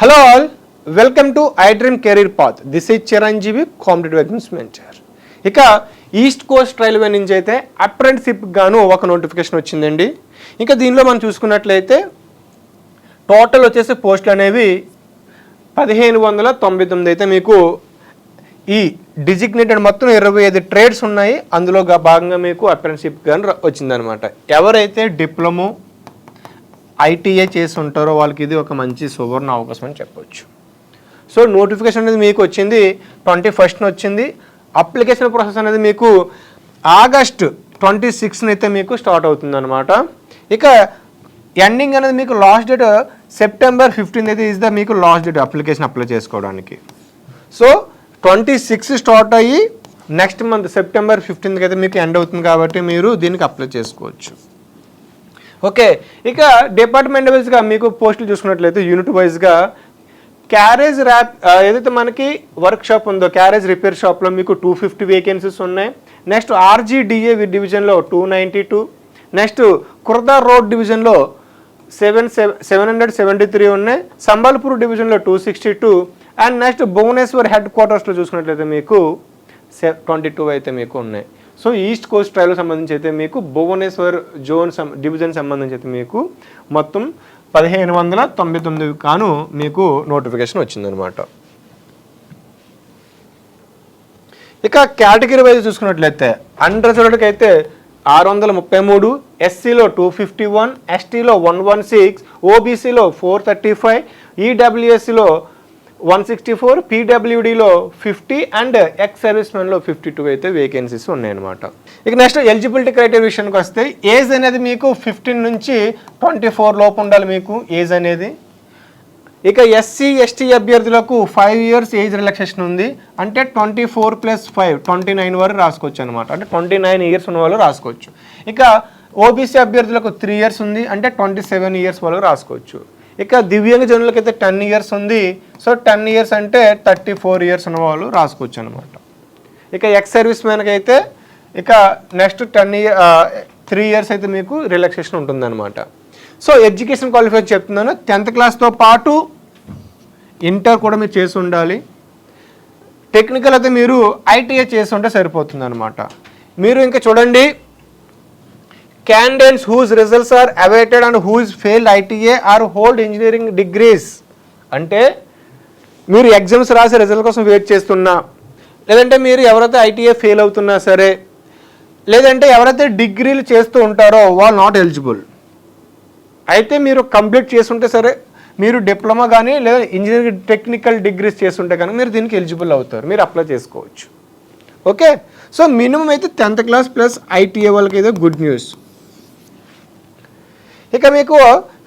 Hello all, welcome to iDream Career Path. This is Chiranjeevi, Competitive Exams Mentor. ఇక east Coast railway నుంచి అయితే apprenticeship గాను ఒక notification వచ్చిందండి. ఇంకా దీనిలో మనం చూసుకున్నట్లయితే టోటల్ వచ్చేసి పోస్టులు అనేవి 1599 అయితే మీకు ఈ డిజిగ్నేటెడ్ మొత్తం 25 ట్రేడ్స్ ఉన్నాయి. అందులో భాగంగా మీకు అప్రెంటిస్షిప్ గాను వచ్చిందనమాట. ఎవరైతే డిప్లొమో ఐటీఐ చేసి ఉంటారో వాళ్ళకి ఇది ఒక మంచి సువర్ణ అవకాశం అని చెప్పొచ్చు. సో నోటిఫికేషన్ అనేది మీకు వచ్చింది 21st వచ్చింది. అప్లికేషన్ ప్రాసెస్ అనేది మీకు ఆగస్ట్ 26 అయితే మీకు స్టార్ట్ అవుతుంది అనమాట. ఇక ఎండింగ్ అనేది మీకు లాస్ట్ డేట్ సెప్టెంబర్ 15 అయితే ఈజ్ ద మీకు లాస్ట్ డేట్ అప్లికేషన్ అప్లై చేసుకోవడానికి. సో 26 స్టార్ట్ అయ్యి నెక్స్ట్ మంత్ సెప్టెంబర్ 15 అయితే మీకు ఎండ్ అవుతుంది కాబట్టి మీరు దీనికి అప్లై చేసుకోవచ్చు. ఓకే, ఇక డిపార్ట్మెంట్ వైజ్గా మీకు పోస్టులు చూసుకున్నట్లయితే యూనిట్ వైజ్గా క్యారేజ్ ర్యాప్ ఏదైతే మనకి వర్క్ షాప్ ఉందో క్యారేజ్ రిపేర్ షాప్లో మీకు 250 వేకెన్సీస్ ఉన్నాయి. నెక్స్ట్ ఆర్జీడిఏ డివిజన్లో 292, నెక్స్ట్ కుర్దా రోడ్ డివిజన్లో 773 ఉన్నాయి. సంబల్పూర్ డివిజన్లో 262 అండ్ నెక్స్ట్ భువనేశ్వర్ హెడ్ క్వార్టర్స్లో చూసుకున్నట్లయితే మీకు 22 అయితే మీకు ఉన్నాయి. సో ఈస్ట్ కోస్ట్ రైల్వే సంబంధించి అయితే మీకు భువనేశ్వర్ జోన్ డివిజన్ సంబంధించి అయితే మీకు మొత్తం 1599 కాను మీకు నోటిఫికేషన్ వచ్చిందనమాట. ఇక కేటగిరీ వైజ్ చూసుకున్నట్లయితే అన్రిజర్వ్డ్కి అయితే 633, ఎస్సీలో 251, ఎస్టీలో 116, ఓబీసీలో 435, ఈడబ్ల్యూఎస్సీలో 164, పీడబ్ల్యూడీలో 50 అండ్ ఎక్స్ సర్వీస్ మెన్లో 52 అయితే వేకెన్సీస్ ఉన్నాయన్నమాట. ఇక నెక్స్ట్ ఎలిజిబిలిటీ క్రైటీరియా విషయానికి వస్తే ఏజ్ అనేది మీకు 15 నుంచి 24 లోపు ఉండాలి మీకు ఏజ్ అనేది. ఇక ఎస్సీ ఎస్టీ అభ్యర్థులకు 5 years ఏజ్ రిలాక్సేషన్ ఉంది. అంటే 24 + 5 29 వరకు రాసుకోవచ్చు అనమాట. అంటే 29 years ఉన్న వాళ్ళు రాసుకోవచ్చు. ఇక ఓబీసీ అభ్యర్థులకు 3 years ఉంది. అంటే 27 years వరకు రాసుకోవచ్చు. ఇక దివ్యాంగ జనులకి అయితే 10 years ఉంది. సో 10 years అంటే 34 years ఉన్న వాళ్ళు రాసుకోవచ్చు అనమాట. ఇక ఎక్స్ సర్వీస్ మ్యాన్కి అయితే ఇక నెక్స్ట్ 3 years అయితే మీకు రిలాక్సేషన్ ఉంటుందన్నమాట. సో ఎడ్యుకేషన్ క్వాలిఫికేషన్ చెప్తున్నాను, 10th క్లాస్తో పాటు ఇంటర్ కూడా మీరు చేసి ఉండాలి. టెక్నికల్ అయితే మీరు ఐటీఐ చేసి ఉంటే సరిపోతుంది అనమాట. మీరు ఇంకా చూడండి, candidates whose results are awaited and whose failed ITA or hold engineering degrees అంటే మీరు ఎగ్జామ్స్ రాసే రిజల్ట్ కోసం వెయిట్ చేస్తున్నా, లేదంటే మీరు ఎవరైతే ఐటీఏ ఫెయిల్ అవుతున్నా సరే, లేదంటే ఎవరైతే డిగ్రీలు చేస్తూ ఉంటారో వాళ్ళు నాట్ ఎలిజిబుల్. అయితే మీరు కంప్లీట్ చేస్తుంటే సరే, మీరు డిప్లొమా కానీ లేదా ఇంజనీరింగ్ టెక్నికల్ డిగ్రీస్ చేస్తుంటే కానీ మీరు దీనికి ఎలిజిబుల్ అవుతారు, మీరు అప్లై చేసుకోవచ్చు. ఓకే, సో మినిమం అయితే 10th క్లాస్ ప్లస్ ఐటీఏ వాళ్ళకి అయితే గుడ్ న్యూస్. ఇక మీకు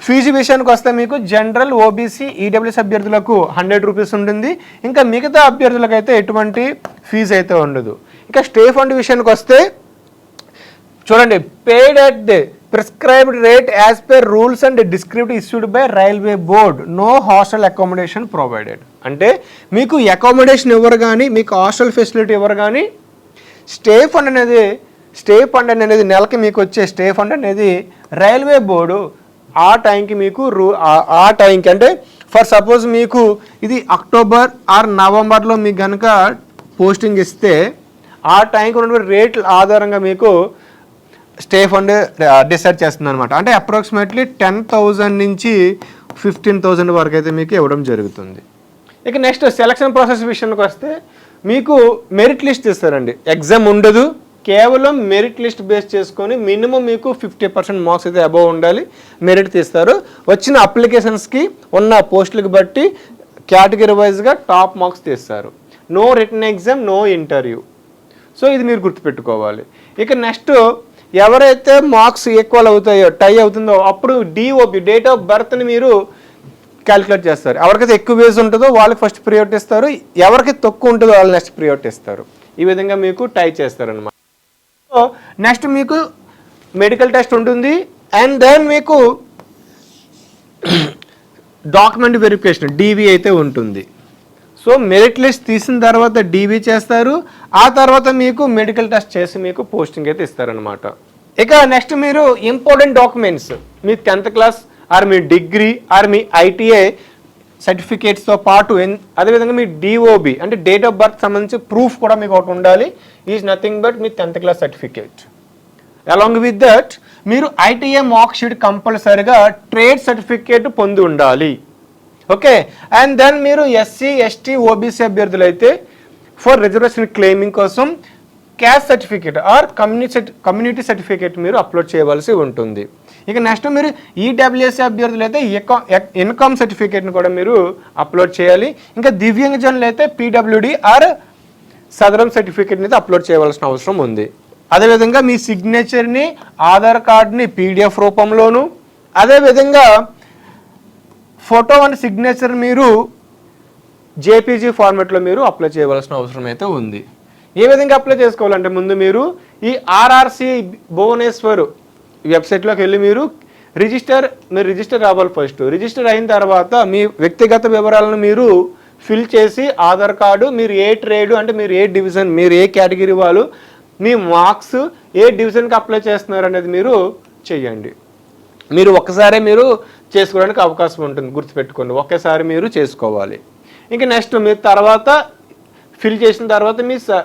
ఫీజు విషయానికి వస్తే మీకు జనరల్ ఓబీసీ ఈడబ్ల్యూఎస్ అభ్యర్థులకు 100 రూపీస్ ఉంటుంది. ఇంకా మిగతా అభ్యర్థులకు అయితే ఎటువంటి ఫీజు అయితే ఉండదు. ఇక స్టే ఫండ్ విషయానికి వస్తే చూడండి, paid at the prescribed rate as per rules and descript issued by Railway Board, no hostel accommodation provided. అంటే మీకు అకామిడేషన్ ఇవ్వరు కానీ, మీకు హాస్టల్ ఫెసిలిటీ ఇవ్వరు కానీ, స్టే ఫండ్ అనేది నెలకి మీకు వచ్చే స్టే ఫండ్ అనేది రైల్వే బోర్డు ఆ టైంకి మీకు ఆ టైంకి అంటే ఫర్ సపోజ్ మీకు ఇది అక్టోబర్ ఆర్ నవంబర్లో మీకు కనుక పోస్టింగ్ ఇస్తే ఆ టైంకి ఉన్నటువంటి రేట్ల ఆధారంగా మీకు స్టే ఫండ్ డిసైడ్ చేస్తుంది అనమాట. అంటే అప్రాక్సిమేట్లీ 10,000 నుంచి 15,000 వరకు అయితే మీకు ఇవ్వడం జరుగుతుంది. ఇక నెక్స్ట్ సెలక్షన్ ప్రాసెస్ విషయానికి వస్తే మీకు మెరిట్ లిస్ట్ ఇస్తారండి, ఎగ్జామ్ ఉండదు. కేవలం మెరిట్ లిస్ట్ బేస్ చేసుకొని మినిమం మీకు 50% మార్క్స్ అయితే అబవ్ ఉండాలి, మెరిట్ తీస్తారు. వచ్చిన అప్లికేషన్స్కి ఉన్న పోస్టులకు బట్టి కేటగిరీ వైజ్గా టాప్ మార్క్స్ తీస్తారు. No written exam, no interview. So ఇది మీరు గుర్తుపెట్టుకోవాలి. ఇక నెక్స్ట్ ఎవరైతే మార్క్స్ ఈక్వల్ అవుతాయో, టై అవుతుందో అప్పుడు డిఓపి డేట్ ఆఫ్ బర్త్ని మీరు క్యాలిక్యులేట్ చేస్తారు. ఎవరికైతే ఎక్కువ ఏజ్ ఉంటుందో వాళ్ళకి ఫస్ట్ ప్రియారిటీ ఇస్తారు, ఎవరికి తక్కువ ఉంటుందో వాళ్ళు నెక్స్ట్ ప్రియారిటీ ఇస్తారు. ఈ విధంగా మీకు టై చేస్తారనమాట. సో నెక్స్ట్ మీకు మెడికల్ టెస్ట్ ఉంటుంది అండ్ దెన్ మీకు డాక్యుమెంట్ వెరిఫికేషన్ డీవీ అయితే ఉంటుంది. సో మెరిట్ లిస్ట్ తీసిన తర్వాత డీవీ చేస్తారు, ఆ తర్వాత మీకు మెడికల్ టెస్ట్ చేసి మీకు పోస్టింగ్ అయితే ఇస్తారనమాట. ఇక నెక్స్ట్ మీరు ఇంపార్టెంట్ డాక్యుమెంట్స్, మీ 10th క్లాస్ ఆర్ మీ డిగ్రీ ఆర్ మీ ఐటీఐ సర్టిఫికేట్స్తో పాటు అదేవిధంగా మీ డిఓబి అంటే డేట్ ఆఫ్ బర్త్ సంబంధించి ప్రూఫ్ కూడా మీకు ఒకటి ఉండాలి. ఈజ్ నథింగ్ బట్ మీ 10th class certificate. Along with that మీరు ఐటీఐ మార్క్ షీట్ కంపల్సరీగా ట్రేడ్ సర్టిఫికేట్ పొంది ఉండాలి. ఓకే, అండ్ దెన్ మీరు ఎస్సీ ఎస్టీ ఓబీసీ అభ్యర్థులు అయితే ఫర్ రిజర్వేషన్ క్లెయిమింగ్ కోసం caste certificate or community certificate మీరు అప్లోడ్ చేయవలసి ఉంటుంది. ఇక నెక్స్ట్ మీరు ఈడబ్ల్యూఎస్సీ అభ్యర్థులు అయితే ఇన్కమ్ సర్టిఫికేట్ని కూడా మీరు అప్లోడ్ చేయాలి. ఇంకా దివ్యాంగజనులు అయితే పీడబ్ల్యూడి ఆర్ సదరం సర్టిఫికేట్ని అయితే అప్లోడ్ చేయవలసిన అవసరం ఉంది. అదేవిధంగా మీ సిగ్నేచర్ని ఆధార్ కార్డ్ని పీడిఎఫ్ రూపంలోను, అదేవిధంగా ఫోటో అండ్ సిగ్నేచర్ మీరు జేపీజీ ఫార్మాట్లో మీరు అప్లై చేయవలసిన అవసరం అయితే ఉంది. ఏ విధంగా అప్లై చేసుకోవాలంటే ముందు మీరు ఈ ఆర్ఆర్సి భువనేశ్వర్ వెబ్సైట్లోకి వెళ్ళి మీరు రిజిస్టర్ అవ్వాలి. ఫస్ట్ రిజిస్టర్ అయిన తర్వాత మీ వ్యక్తిగత వివరాలను మీరు ఫిల్ చేసి ఆధార్ కార్డు, మీరు ఏ ట్రేడ్ అంటే మీరు ఏ డివిజన్, మీరు ఏ కేటగిరీ వాళ్ళు, మీ మార్క్స్ ఏ డివిజన్కి అప్లై చేస్తున్నారు అనేది మీరు చెయ్యండి. మీరు ఒక్కసారే మీరు చేసుకోవడానికి అవకాశం ఉంటుంది, గుర్తుపెట్టుకోండి, ఒకేసారి మీరు చేసుకోవాలి. ఇంకా నెక్స్ట్ మీరు తర్వాత ఫిల్ చేసిన తర్వాత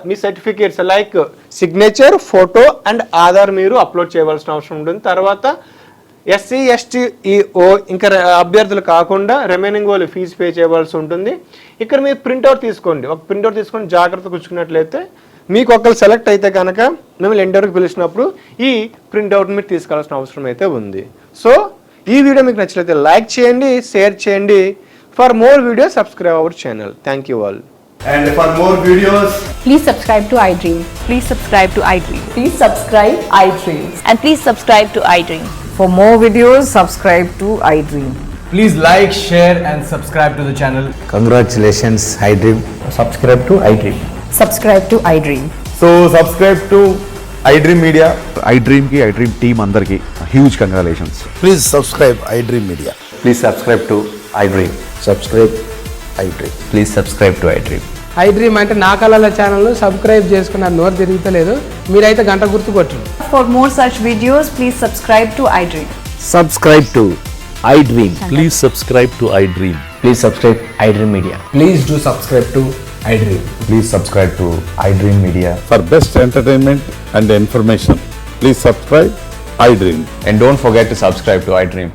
మీ certificates like signature, photo and Aadhaar మీరు అప్లోడ్ చేయవలసిన అవసరం ఉంటుంది. తర్వాత ఎస్సీ ఎస్టీ ఇంకా అభ్యర్థులు కాకుండా రిమైనింగ్ వాళ్ళు ఫీజు పే చేయవలసి ఉంటుంది. ఇక్కడ మీరు ప్రింట్అవుట్ తీసుకోండి. ఒక ప్రింట్అవుట్ తీసుకొని జాగ్రత్తగా కూర్చుకున్నట్లయితే మీకు ఒకరు సెలెక్ట్ అయితే కనుక మిమ్మల్ని ఇంటర్వ్యూకి పిలిచినప్పుడు ఈ ప్రింట్అవుట్ మీరు తీసుకోవాల్సిన అవసరం అయితే ఉంది. సో ఈ వీడియో మీకు నచ్చినట్లయితే లైక్ చేయండి, షేర్ చేయండి. For more videos subscribe our channel. Thank you all. And for more videos, Please subscribe to iDream. Please subscribe to iDream. Please subscribe iDream. And please subscribe to iDream. For more videos, subscribe to iDream. Please like, share and subscribe to the channel. Congratulations, iDream. Subscribe to iDream. Subscribe to iDream. so subscribe to iDream Media. iDream team అందరికి huge congratulations. Please subscribe iDream Media. Please subscribe to iDream. Subscribe iDream. Please subscribe to iDream. iDream అంటే నా కళల channel subscribe చేసుకున్న నోరు తిరుగుతలేదు, మీరైతే గంట గుర్తు కొట్టండి. For more such videos, please subscribe to iDream. Subscribe to iDream. Please subscribe to iDream. Please subscribe iDream Media. Please do subscribe to iDream. Please subscribe to iDream Media. For best entertainment and information, please subscribe iDream. And don't forget to subscribe to iDream.